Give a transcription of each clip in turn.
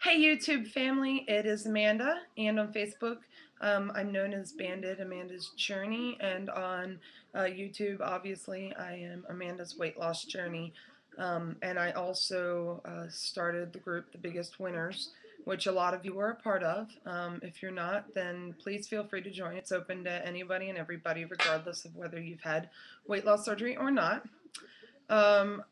Hey YouTube family, it is Amanda, and on Facebook I'm known as Bandit Amanda's Journey, and on YouTube obviously I am Amanda's Weight Loss Journey, and I also started the group The Biggest Winners, which a lot of you are a part of. If you're not, then please feel free to join. It's open to anybody and everybody regardless of whether you've had weight loss surgery or not. Um,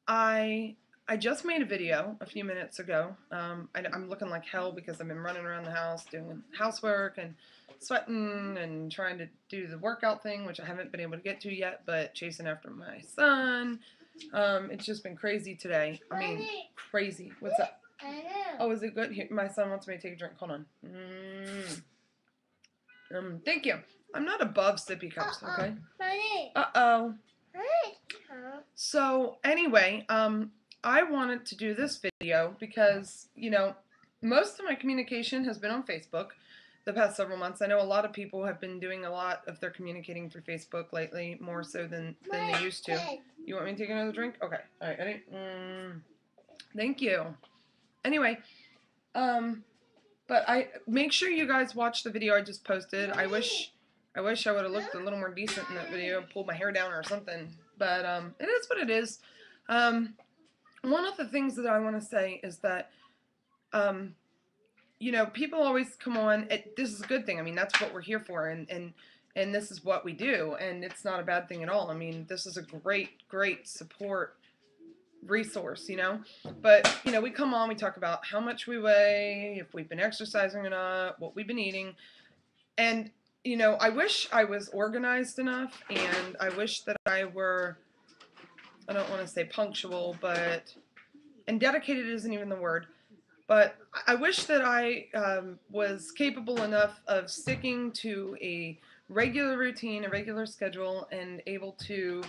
I I just made a video a few minutes ago. I'm looking like hell because I've been running around the house doing housework and sweating and trying to do the workout thing, which I haven't been able to get to yet, but chasing after my son. It's just been crazy today. I mean, crazy. What's up? Oh, is it good? Here, my son wants me to take a drink. Hold on. Thank you. I'm not above sippy cups, okay? Uh-oh. So anyway, I wanted to do this video because, most of my communication has been on Facebook the past several months. I know a lot of people have been doing a lot of their communicating through Facebook lately, more so than they used to. You want me to take another drink? Okay. All right, ready? Thank you. Anyway, but I make sure you guys watch the video I just posted. I wish I would have looked a little more decent in that video and pulled my hair down or something. But it is what it is. One of the things that I want to say is that, people always come on. This is a good thing. I mean, that's what we're here for, and this is what we do, and it's not a bad thing at all. I mean, this is a great support resource, But, we come on, we talk about how much we weigh, if we've been exercising or not, what we've been eating, and I wish I was organized enough, and I wish that I were, I don't want to say punctual, and dedicated isn't even the word, but I wish that I was capable enough of sticking to a regular routine, a regular schedule, and able to,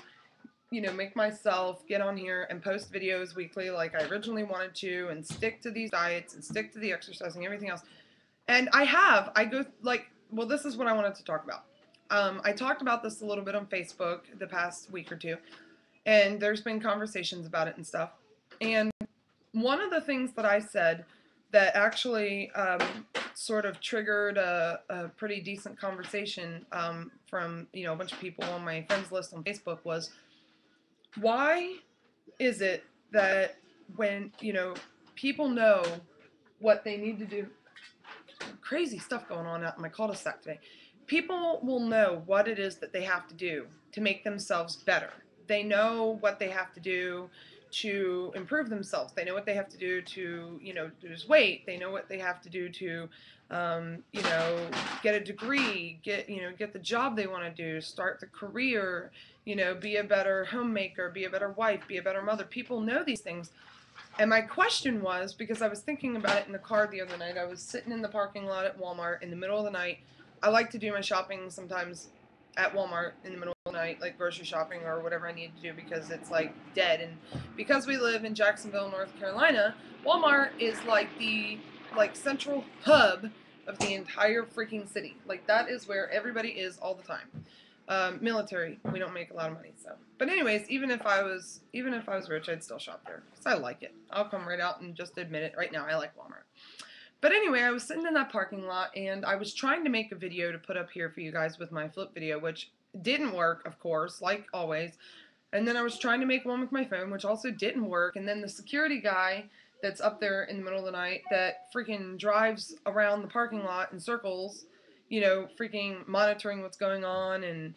make myself get on here and post videos weekly like I originally wanted to, and stick to these diets, and stick to the exercising, everything else. And I go, well, this is what I wanted to talk about. I talked about this a little bit on Facebook the past week or two, and there's been conversations about it and stuff. And one of the things that I said that actually sort of triggered a pretty decent conversation from a bunch of people on my friends list on Facebook was, why is it that when people know what they need to do, crazy stuff going on out in my cul-de-sac today, people will know what it is that they have to do to make themselves better. They know what they have to do to improve themselves. They know what they have to do to, lose weight. They know what they have to do to, get a degree, get the job they want to do, start the career, be a better homemaker, be a better wife, be a better mother. People know these things. And my question was, because I was thinking about it in the car the other night, I was sitting in the parking lot at Walmart in the middle of the night. I like to do my shopping sometimes at Walmart in the middle of the night, like grocery shopping or whatever I need to do, because it's like dead. And because we live in Jacksonville, North Carolina, Walmart is like the central hub of the entire freaking city. Like, that is where everybody is all the time. Military, we don't make a lot of money, so. But anyways, even if I was rich, I'd still shop there because I like it. I'll come right out and just admit it right now. I like Walmart. But anyway, I was sitting in that parking lot, and I was trying to make a video to put up here for you guys with my flip video, which didn't work, of course, like always. And then I was trying to make one with my phone, which also didn't work. And then the security guy that's up there in the middle of the night that freaking drives around the parking lot in circles, freaking monitoring what's going on and,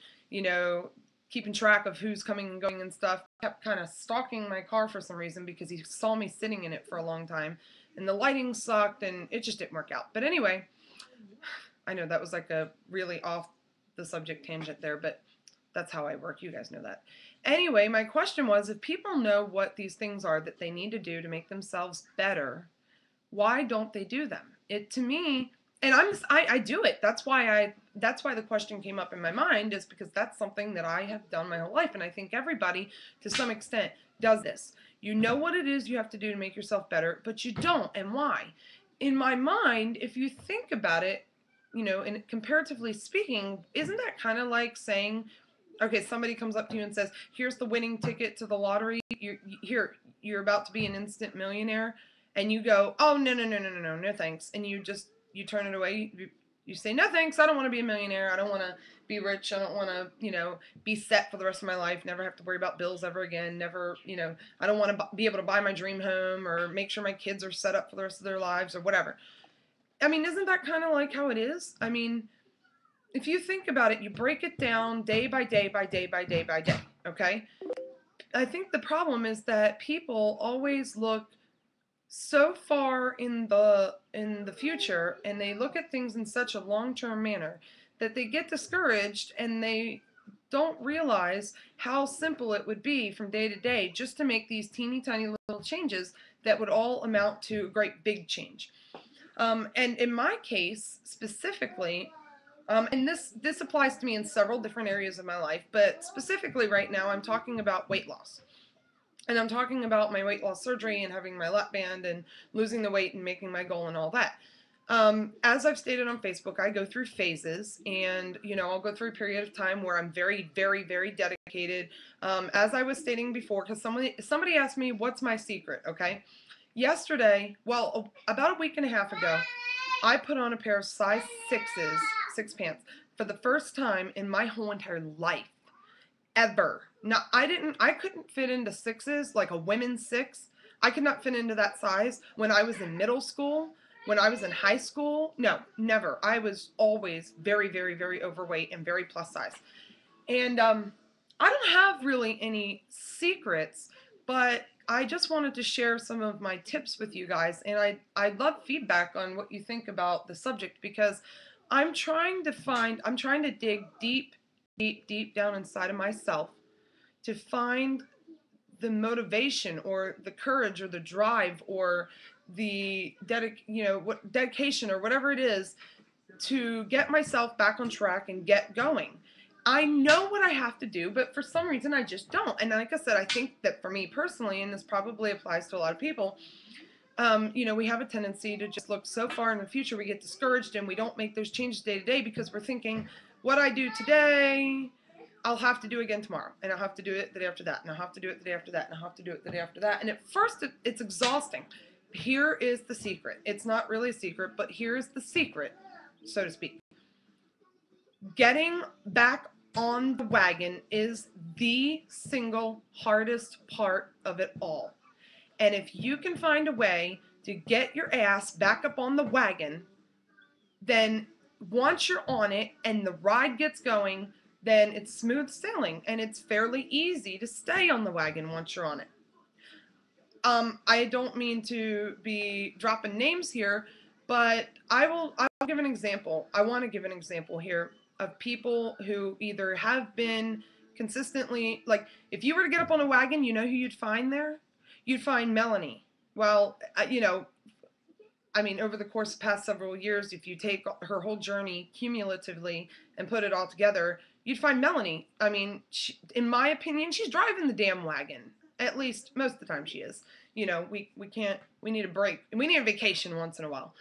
keeping track of who's coming and going and stuff, kept kind of stalking my car for some reason because he saw me sitting in it for a long time. And the lighting sucked, and it just didn't work out. But anyway, I know that was like a really off the subject tangent there, but that's how I work. You guys know that. Anyway, my question was, if people know what these things are that they need to do to make themselves better, why don't they do them? It, to me, and I do it. That's why the question came up in my mind, is because that's something that I have done my whole life, and I think everybody to some extent does this. You know what it is you have to do to make yourself better, but you don't, and why? In my mind, if you think about it, and comparatively speaking, isn't that kind of like saying, okay, somebody comes up to you and says, here's the winning ticket to the lottery, you're about to be an instant millionaire, and you go, oh, no, no, no, no, no, no, no thanks, and you turn it away, you say, no thanks, I don't want to be a millionaire, I don't want to be rich, I don't want to, be set for the rest of my life, never have to worry about bills ever again, never, I don't want to be able to buy my dream home or make sure my kids are set up for the rest of their lives or whatever. I mean, isn't that kind of like how it is? I mean, if you think about it, you break it down day by day by day by day by day, okay? I think the problem is that people always look so far in the future, and they look at things in such a long-term manner that they get discouraged, and they don't realize how simple it would be from day to day just to make these teeny tiny little changes that would all amount to a great big change. And in my case specifically, and this applies to me in several different areas of my life, but specifically right now I'm talking about weight loss. And I'm talking about my weight loss surgery and having my lap band and losing the weight and making my goal and all that. As I've stated on Facebook, I go through phases, and I'll go through a period of time where I'm very, very, very dedicated. As I was stating before, because somebody asked me, what's my secret, okay? Yesterday, well, about a week and a half ago, I put on a pair of size 6s, 6 pants, for the first time in my whole entire life. Ever. Now, I couldn't fit into 6s, like a women's 6. I could not fit into that size when I was in middle school, when I was in high school. No, never. I was always very, very, very overweight and very plus size. And I don't have really any secrets, but I just wanted to share some of my tips with you guys, and I'd love feedback on what you think about the subject, because I'm trying to dig deep, deep, deep down inside of myself to find the motivation or the courage or the drive or the dedication or whatever it is to get myself back on track and get going. I know what I have to do, but for some reason I just don't. And like I said, I think that for me personally, and this probably applies to a lot of people, we have a tendency to just look so far in the future, we get discouraged and we don't make those changes day to day because we're thinking, what I do today, I'll have to do again tomorrow, and I'll have to do it the day after that, and I'll have to do it the day after that, and I'll have to do it the day after that. And at first it's exhausting. Here is the secret. It's not really a secret, but here's the secret, so to speak. Getting back on the wagon is the single hardest part of it all. And if you can find a way to get your ass back up on the wagon, then once you're on it and the ride gets going, then it's smooth sailing, and it's fairly easy to stay on the wagon once you're on it. I don't mean to be dropping names here, but I'll give an example. I want to give an example here of people who either have been consistently, like, if you were to get up on a wagon, you know who you'd find there? You'd find Melanie. Well, I mean, over the course of the past several years, if you take her whole journey cumulatively and put it all together, you'd find Melanie. I mean, in my opinion, she's driving the damn wagon. At least most of the time she is. We need a break. We need a vacation once in a while.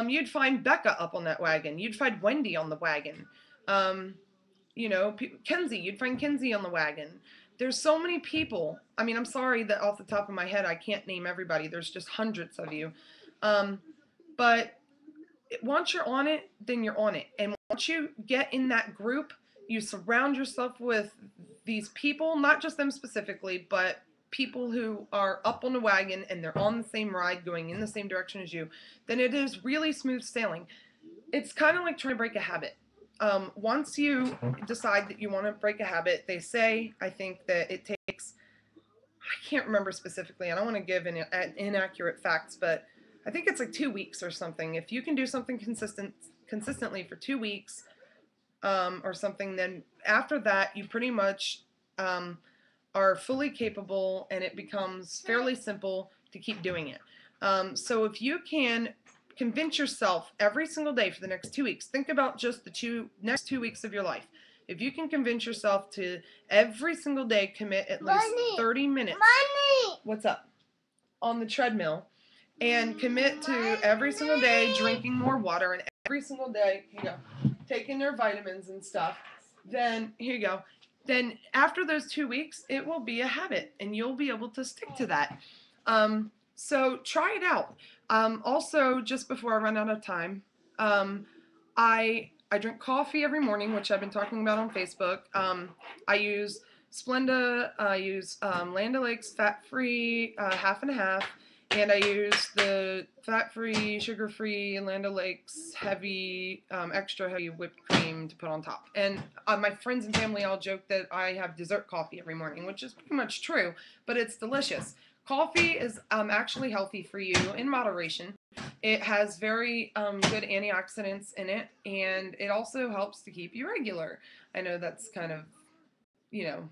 You'd find Becca up on that wagon. You'd find Wendy on the wagon. Kenzie, you'd find Kenzie on the wagon. There's so many people. I mean, I'm sorry that off the top of my head, I can't name everybody. There's just hundreds of you. But once you're on it, then you're on it. And once you get in that group, you surround yourself with these people, not just them specifically, but people who are up on the wagon and they're on the same ride going in the same direction as you, then it is really smooth sailing. It's kind of like trying to break a habit. Once you decide that you want to break a habit, they say, I think that it takes, I can't remember specifically, I don't want to give inaccurate facts, but I think it's like 2 weeks or something. If you can do something consistently for 2 weeks or something, then after that you pretty much are fully capable, and it becomes fairly simple to keep doing it. So if you can convince yourself every single day for the next 2 weeks, think about just the next 2 weeks of your life. If you can convince yourself to every single day commit at least 30 minutes. What's up? On the treadmill, and commit to every single day drinking more water, and every single day, taking their vitamins and stuff, then then after those 2 weeks, it will be a habit, and you'll be able to stick to that. So try it out. Also, just before I run out of time, um, I drink coffee every morning, which I've been talking about on Facebook. I use Splenda. I use Land O'Lakes fat-free half and half, and I use the fat-free, sugar-free Land O'Lakes heavy, extra heavy whipped cream to put on top. And my friends and family all joke that I have dessert coffee every morning, which is pretty much true, but it's delicious. Coffee is actually healthy for you in moderation. It has very good antioxidants in it, and it also helps to keep you regular. I know that's kind of, you know,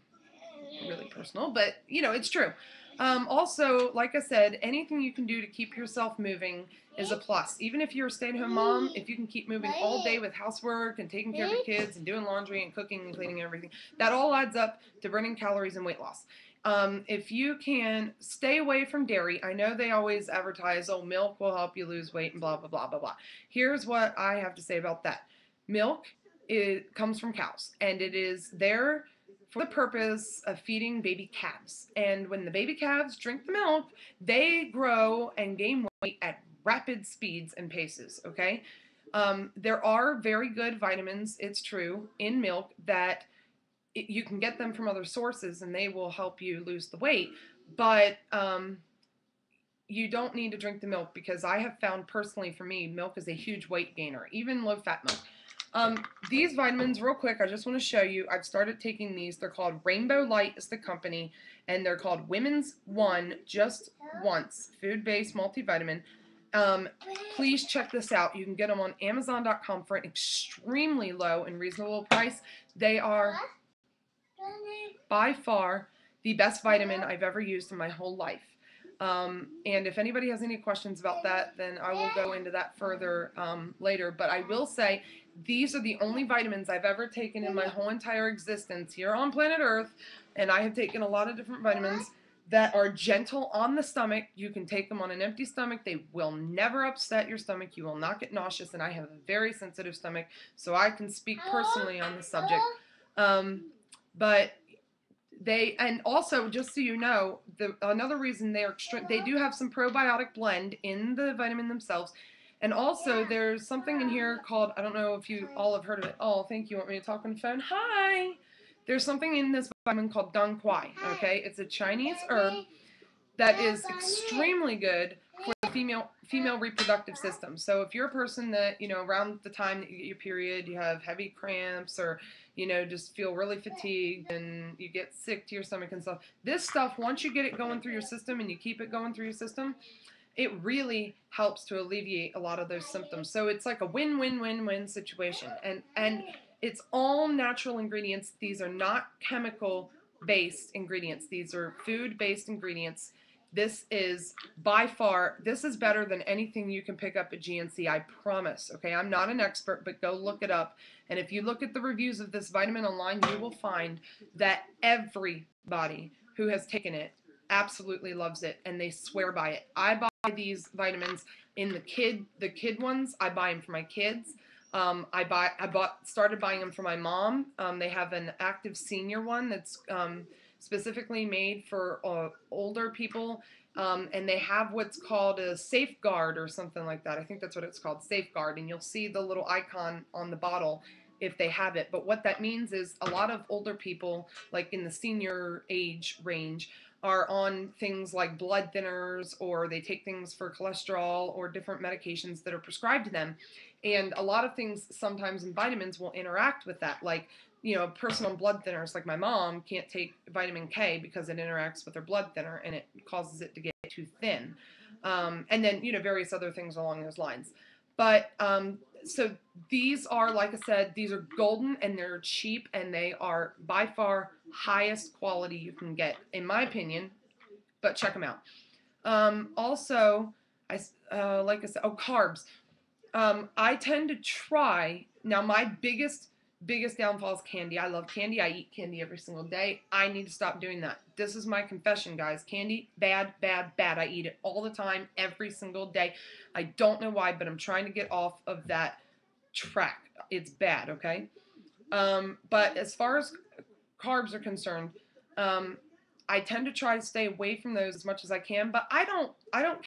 really personal, but it's true. Also, like I said, anything you can do to keep yourself moving is a plus. Even if you're a stay-at-home mom, if you can keep moving all day with housework and taking care of your kids and doing laundry and cooking and cleaning and everything, that all adds up to burning calories and weight loss. If you can stay away from dairy, I know they always advertise, oh, milk will help you lose weight and blah, blah, blah, blah, blah. Here's what I have to say about that. Milk, it comes from cows, and it is there for the purpose of feeding baby calves. And when the baby calves drink the milk, they grow and gain weight at rapid speeds and paces, okay? There are very good vitamins, it's true, in milk that you can get them from other sources and they will help you lose the weight, but you don't need to drink the milk, because I have found personally for me, milk is a huge weight gainer, even low-fat milk. These vitamins, real quick, I just want to show you. I've started taking these. They're called Rainbow Light is the company, and they're called Women's One Just Once Food-Based Multivitamin. Please check this out. You can get them on Amazon.com for an extremely low and reasonable price. They are by far the best vitamin I've ever used in my whole life. And if anybody has any questions about that, then I will go into that further later. But I will say these are the only vitamins I've ever taken in my whole entire existence here on planet Earth. And I have taken a lot of different vitamins that are gentle on the stomach. You can take them on an empty stomach. They will never upset your stomach. You will not get nauseous. And I have a very sensitive stomach, so I can speak personally on the subject. But they, and also, just so you know, another reason they do have some probiotic blend in the vitamin themselves. And also there's something in here called, I don't know if you all have heard of it. Oh, thank you. Want me to talk on the phone? Hi. There's something in this vitamin called dong quai. Okay, it's a Chinese herb that is extremely good for the female reproductive system. So if you're a person that, around the time that you get your period, you have heavy cramps, or just feel really fatigued and you get sick to your stomach and stuff, this stuff, once you get it going through your system and you keep it going through your system, it really helps to alleviate a lot of those symptoms. So it's like a win-win-win-win situation. And it's all natural ingredients. These are not chemical based ingredients. These are food based ingredients. This is by far, this is better than anything you can pick up at GNC, I promise. Okay, I'm not an expert, but go look it up. And if you look at the reviews of this vitamin online, you will find that everybody who has taken it absolutely loves it, and they swear by it. I buy these vitamins in the kid ones. I buy them for my kids. Started buying them for my mom. They have an active senior one that's specifically made for older people, and they have what's called a safeguard or something like that. I think that's what it's called, safeguard, and you'll see the little icon on the bottle if they have it. But what that means is a lot of older people, like in the senior age range, are on things like blood thinners, or they take things for cholesterol or different medications that are prescribed to them. And a lot of things sometimes in vitamins will interact with that. Like, a person on blood thinners, like my mom, can't take vitamin K because it interacts with her blood thinner and it causes it to get too thin. And then, various other things along those lines. But so these are, like I said, these are golden, and they're cheap, and they are by far highest quality you can get, in my opinion. But check them out. Also, like I said, carbs. I tend to try, now my biggest downfall is candy. I love candy. I eat candy every single day. I need to stop doing that. This is my confession, guys. Candy, bad, bad, bad. I eat it all the time, every single day. I don't know why, but I'm trying to get off of that track. It's bad, okay? But as far as carbs are concerned, I tend to try to stay away from those as much as I can, but I don't